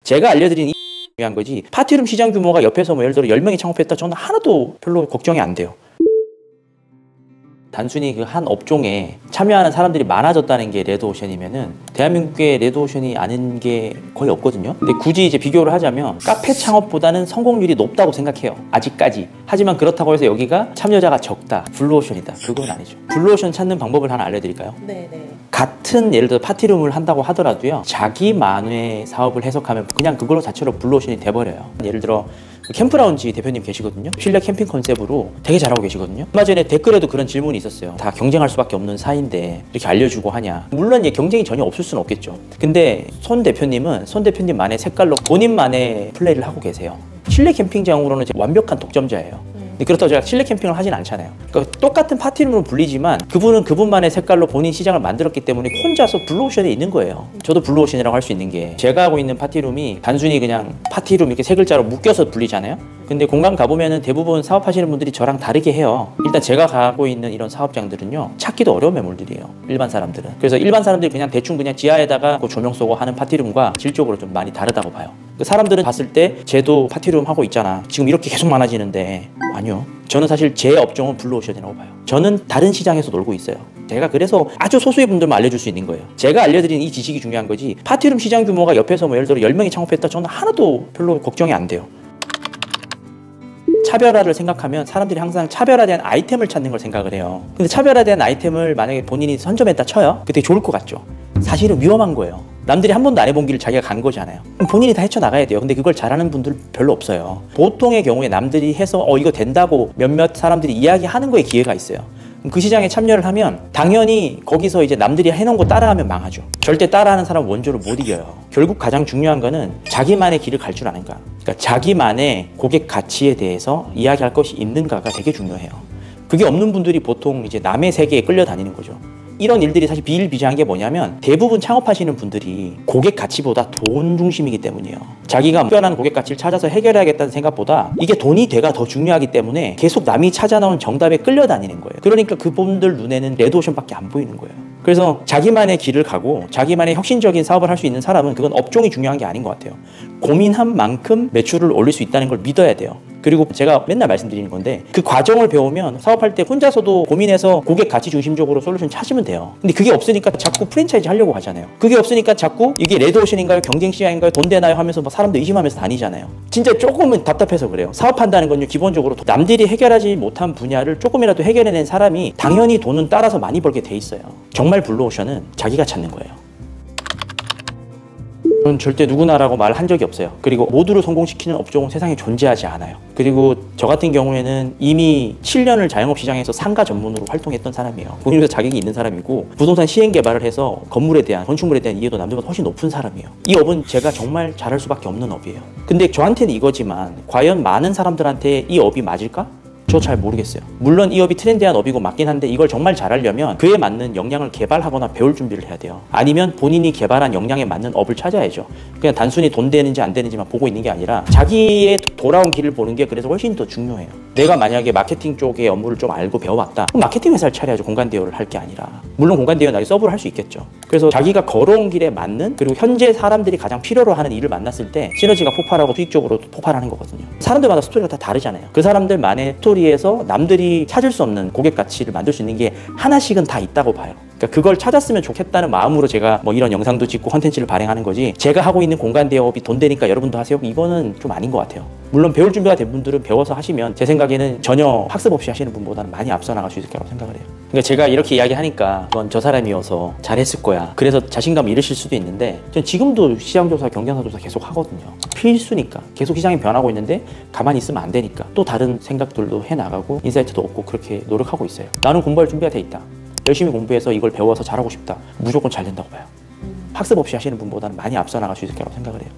제가 알려드린 중요한 거지, 파티룸 시장 규모가 옆에서 뭐 예를 들어 10명이 창업했다, 저는 하나도 별로 걱정이 안 돼요. 단순히 그 한 업종에 참여하는 사람들이 많아졌다는 게 레드오션이면은 대한민국에 레드오션이 아닌 게 거의 없거든요. 근데 굳이 이제 비교를 하자면 카페 창업보다는 성공률이 높다고 생각해요, 아직까지. 하지만 그렇다고 해서 여기가 참여자가 적다, 블루오션이다, 그건 아니죠. 블루오션 찾는 방법을 하나 알려드릴까요? 네네. 같은 예를 들어 파티룸을 한다고 하더라도요, 자기만의 사업을 해석하면 그냥 그걸로 자체로 블루오션이 돼버려요. 예를 들어 캠프라운지 대표님 계시거든요. 실내 캠핑 컨셉으로 되게 잘하고 계시거든요. 얼마 전에 댓글에도 그런 질문이 있었어요. 다 경쟁할 수밖에 없는 사이인데 이렇게 알려주고 하냐. 물론 경쟁이 전혀 없을 수는 없겠죠. 근데 손 대표님은 손 대표님만의 색깔로 본인만의 플레이를 하고 계세요. 실내 캠핑장으로는 완벽한 독점자예요. 근데 그렇다고 제가 실내 캠핑을 하진 않잖아요. 그러니까 똑같은 파티룸으로 불리지만 그분은 그분만의 색깔로 본인 시장을 만들었기 때문에 혼자서 블루오션에 있는 거예요. 저도 블루오션이라고 할 수 있는 게, 제가 하고 있는 파티룸이 단순히 그냥 파티룸 이렇게 세 글자로 묶여서 불리잖아요. 근데 공간 가보면은 대부분 사업하시는 분들이 저랑 다르게 해요. 일단 제가 가고 있는 이런 사업장들은요, 찾기도 어려운 매물들이에요, 일반 사람들은. 그래서 일반 사람들이 그냥 대충 그냥 지하에다가 조명 쏘고 하는 파티룸과 질적으로 좀 많이 다르다고 봐요. 사람들은 봤을 때 쟤도 파티룸 하고 있잖아, 지금 이렇게 계속 많아지는데. 아니요, 저는 사실 제 업종은 블루오션이라고 봐요. 저는 다른 시장에서 놀고 있어요. 제가 그래서 아주 소수의 분들만 알려줄 수 있는 거예요. 제가 알려드린 이 지식이 중요한 거지, 파티룸 시장 규모가 옆에서 뭐 예를 들어 10명이 창업했다, 저는 하나도 별로 걱정이 안 돼요. 차별화를 생각하면 사람들이 항상 차별화된 아이템을 찾는 걸 생각을 해요. 근데 차별화된 아이템을 만약에 본인이 선점했다 쳐요, 그때 좋을 것 같죠. 사실은 위험한 거예요. 남들이 한 번도 안 해본 길을 자기가 간 거잖아요. 그럼 본인이 다 헤쳐나가야 돼요. 근데 그걸 잘하는 분들 별로 없어요. 보통의 경우에 남들이 해서 이거 된다고 몇몇 사람들이 이야기하는 거에 기회가 있어요. 그 시장에 참여를 하면 당연히 거기서 이제 남들이 해놓은 거 따라하면 망하죠. 절대 따라하는 사람은 원조를 못 이겨요. 결국 가장 중요한 거는 자기만의 길을 갈 줄 아는가, 그러니까 자기만의 고객 가치에 대해서 이야기할 것이 있는가가 되게 중요해요. 그게 없는 분들이 보통 이제 남의 세계에 끌려다니는 거죠. 이런 일들이 사실 비일비재한 게 뭐냐면, 대부분 창업하시는 분들이 고객 가치보다 돈 중심이기 때문이에요. 자기가 특별한 고객 가치를 찾아서 해결해야겠다는 생각보다 이게 돈이 돼가 더 중요하기 때문에 계속 남이 찾아나온 정답에 끌려다니는 거예요. 그러니까 그분들 눈에는 레드오션밖에 안 보이는 거예요. 그래서 자기만의 길을 가고 자기만의 혁신적인 사업을 할 수 있는 사람은 그건 업종이 중요한 게 아닌 것 같아요. 고민한 만큼 매출을 올릴 수 있다는 걸 믿어야 돼요. 그리고 제가 맨날 말씀드리는 건데, 그 과정을 배우면 사업할 때 혼자서도 고민해서 고객 가치 중심적으로 솔루션 찾으면 돼요. 근데 그게 없으니까 자꾸 프랜차이즈 하려고 하잖아요. 그게 없으니까 자꾸 이게 레드오션인가요, 경쟁 시장인가요, 돈 되나요 하면서 막 사람들 의심하면서 다니잖아요. 진짜 조금은 답답해서 그래요. 사업한다는 건요, 기본적으로 남들이 해결하지 못한 분야를 조금이라도 해결해낸 사람이 당연히 돈은 따라서 많이 벌게 돼 있어요. 정말 블루오션은 자기가 찾는 거예요. 저는 절대 누구나라고 말한 적이 없어요. 그리고 모두를 성공시키는 업종은 세상에 존재하지 않아요. 그리고 저 같은 경우에는 이미 7년을 자영업 시장에서 상가 전문으로 활동했던 사람이에요. 본인에서 자격이 있는 사람이고, 부동산 시행 개발을 해서 건물에 대한, 건축물에 대한 이해도 남들보다 훨씬 높은 사람이에요. 이 업은 제가 정말 잘할 수밖에 없는 업이에요. 근데 저한테는 이거지만 과연 많은 사람들한테 이 업이 맞을까? 저 잘 모르겠어요. 물론 이 업이 트렌디한 업이고 맞긴 한데, 이걸 정말 잘하려면 그에 맞는 역량을 개발하거나 배울 준비를 해야 돼요. 아니면 본인이 개발한 역량에 맞는 업을 찾아야죠. 그냥 단순히 돈 되는지 안 되는지만 보고 있는 게 아니라 자기의 돌아온 길을 보는 게 그래서 훨씬 더 중요해요. 내가 만약에 마케팅 쪽의 업무를 좀 알고 배워왔다, 그럼 마케팅 회사를 차려야죠. 공간 대여를 할 게 아니라. 물론 공간 대여 나중에 서브를 할 수 있겠죠. 그래서 자기가 걸어온 길에 맞는, 그리고 현재 사람들이 가장 필요로 하는 일을 만났을 때 시너지가 폭발하고 수익적으로 폭발하는 거거든요. 사람들마다 스토리가 다 다르잖아요. 그 사람들만의 스토리에서 남들이 찾을 수 없는 고객 가치를 만들 수 있는 게 하나씩은 다 있다고 봐요. 그러니까 그걸 찾았으면 좋겠다는 마음으로 제가 뭐 이런 영상도 찍고 컨텐츠를 발행하는 거지, 제가 하고 있는 공간 대여업이 돈 되니까 여러분도 하세요, 이거는 좀 아닌 것 같아요. 물론 배울 준비가 된 분들은 배워서 하시면 제 생각에는 전혀 학습 없이 하시는 분보다는 많이 앞서 나갈 수 있을 거라고 생각을 해요. 그러니까 제가 이렇게 이야기하니까 그건 저 사람이어서 잘했을 거야, 그래서 자신감을 잃으실 수도 있는데, 전 지금도 시장조사, 경쟁사조사 계속 하거든요. 필수니까. 계속 시장이 변하고 있는데 가만히 있으면 안 되니까 또 다른 생각들도 해나가고 인사이트도 얻고 그렇게 노력하고 있어요. 나는 공부할 준비가 돼 있다, 열심히 공부해서 이걸 배워서 잘하고 싶다, 무조건 잘 된다고 봐요. 학습 없이 하시는 분보다는 많이 앞서 나갈 수 있을 거라고 생각을 해요.